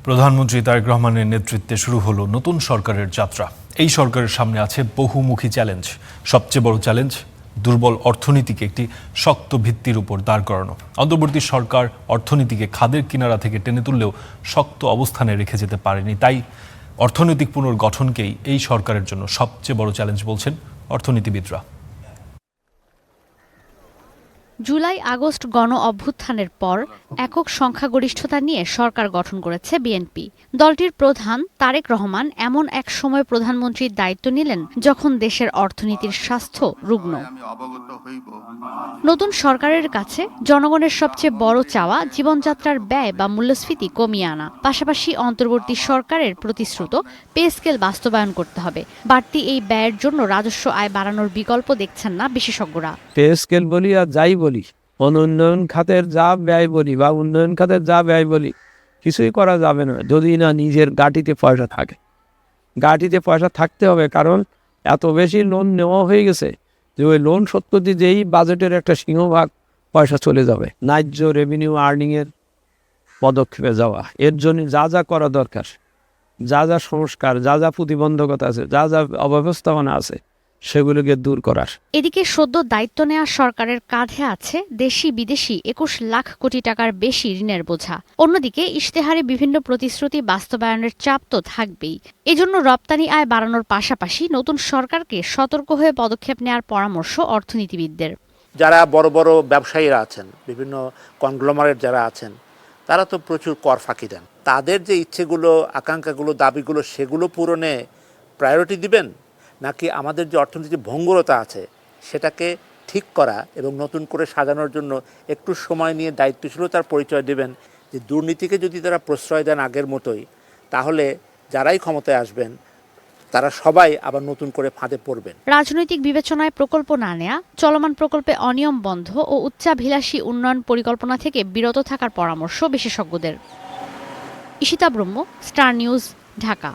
প্রধানমন্ত্রী তারেক রহমানের নেতৃত্বে শুরু হলো নতুন সরকারের যাত্রা। এই সরকারের সামনে আছে বহুমুখী চ্যালেঞ্জ। সবচেয়ে বড় চ্যালেঞ্জ দুর্বল অর্থনীতিকে একটি শক্ত ভিত্তির উপর দাঁড় করানো। অন্তর্বর্তী সরকার অর্থনীতিকে খাদের কিনারা থেকে টেনে তুললেও শক্ত অবস্থানে রেখে যেতে পারেনি। তাই অর্থনৈতিক পুনর্গঠনকেই এই সরকারের জন্য সবচেয়ে বড় চ্যালেঞ্জ বলছেন অর্থনীতিবিদরা। জুলাই আগস্ট গণ অভ্যুত্থানের পর একক সংখ্যাগরিষ্ঠতা নিয়ে সরকার গঠন করেছে বিএনপি। দলটির প্রধান তারেক রহমান এমন এক সময় প্রধানমন্ত্রীর দায়িত্ব নিলেন যখন দেশের অর্থনীতির স্বাস্থ্য রুগ্ন। নতুন সরকারের কাছে জনগণের সবচেয়ে বড় চাওয়া জীবনযাত্রার ব্যয় বা মূল্যস্ফীতি কমিয়ে আনা। পাশাপাশি অন্তর্বর্তী সরকারের প্রতিশ্রুত পে স্কেল বাস্তবায়ন করতে হবে। বাড়তি এই ব্যয়ের জন্য রাজস্ব আয় বাড়ানোর বিকল্প দেখছেন না বিশেষজ্ঞরা। পে স্কেল বলি আর যাই বলি, উন্নয়ন খাতের যা ব্যয় বলি বা উন্নয়ন খাতের যা ব্যয় বলি, কিছুই করা যাবে না যদি না নিজের গাঁটিতে পয়সা থাকে। গাঁটিতে পয়সা থাকতে হবে, কারণ এত বেশি লোন নেওয়া হয়ে গেছে যে ওই লোন শোধ করতে যেই বাজেটের একটা সিংহভাগ পয়সা চলে যাবে ন্যায্য রেভিনিউ আর্নিংয়ের পদক্ষেপে যাওয়া। এর জন্য যা যা করা দরকার, যা যা সংস্কার, যা যা প্রতিবন্ধকতা আছে, যা যা অব্যবস্থাপনা আছে, সেগুলোকে দূর করার। এদিকে সদ্য দায়িত্ব নেওয়া সরকারের কাঁধে আছে দেশি বিদেশি ২১ লাখ কোটি টাকার বেশি ঋণের বোঝা। অন্যদিকে ইশতেহারে বিভিন্ন প্রতিশ্রুতি বাস্তবায়নের চাপ তো থাকবেই। এজন্য রপ্তানি আয় বাড়ানোর পাশাপাশি নতুন সরকারকে সতর্ক হয়ে পদক্ষেপ নেওয়ার পরামর্শ অর্থনীতিবিদদের। যারা বড় বড় ব্যবসায়ীরা আছেন, বিভিন্ন কনগ্লোমারেট যারা আছেন, তারা তো প্রচুর কর ফাঁকি দেন। তাদের যে ইচ্ছেগুলো, আকাঙ্ক্ষাগুলো, দাবিগুলো, সেগুলো পূরণে প্রায়োরিটি দিবেন, নাকি আমাদের যে অর্থনীতির ভঙ্গুরতা আছে সেটাকে ঠিক করা এবং নতুন করে সাজানোর জন্য একটু সময় নিয়ে দায়িত্বশীলতার পরিচয় দেবেন। যে দুর্নীতিকে যদি তারা প্রশ্রয় দেন আগের মতোই, তাহলে যারাই ক্ষমতায় আসবেন তারা সবাই আবার নতুন করে ফাঁদে পড়বেন। রাজনৈতিক বিবেচনায় প্রকল্প না নেয়া, চলমান প্রকল্পে অনিয়ম বন্ধ ও উচ্চাভিলাষী উন্নয়ন পরিকল্পনা থেকে বিরত থাকার পরামর্শ বিশেষজ্ঞদের। ঈশিতা ব্রহ্ম, স্টার নিউজ, ঢাকা।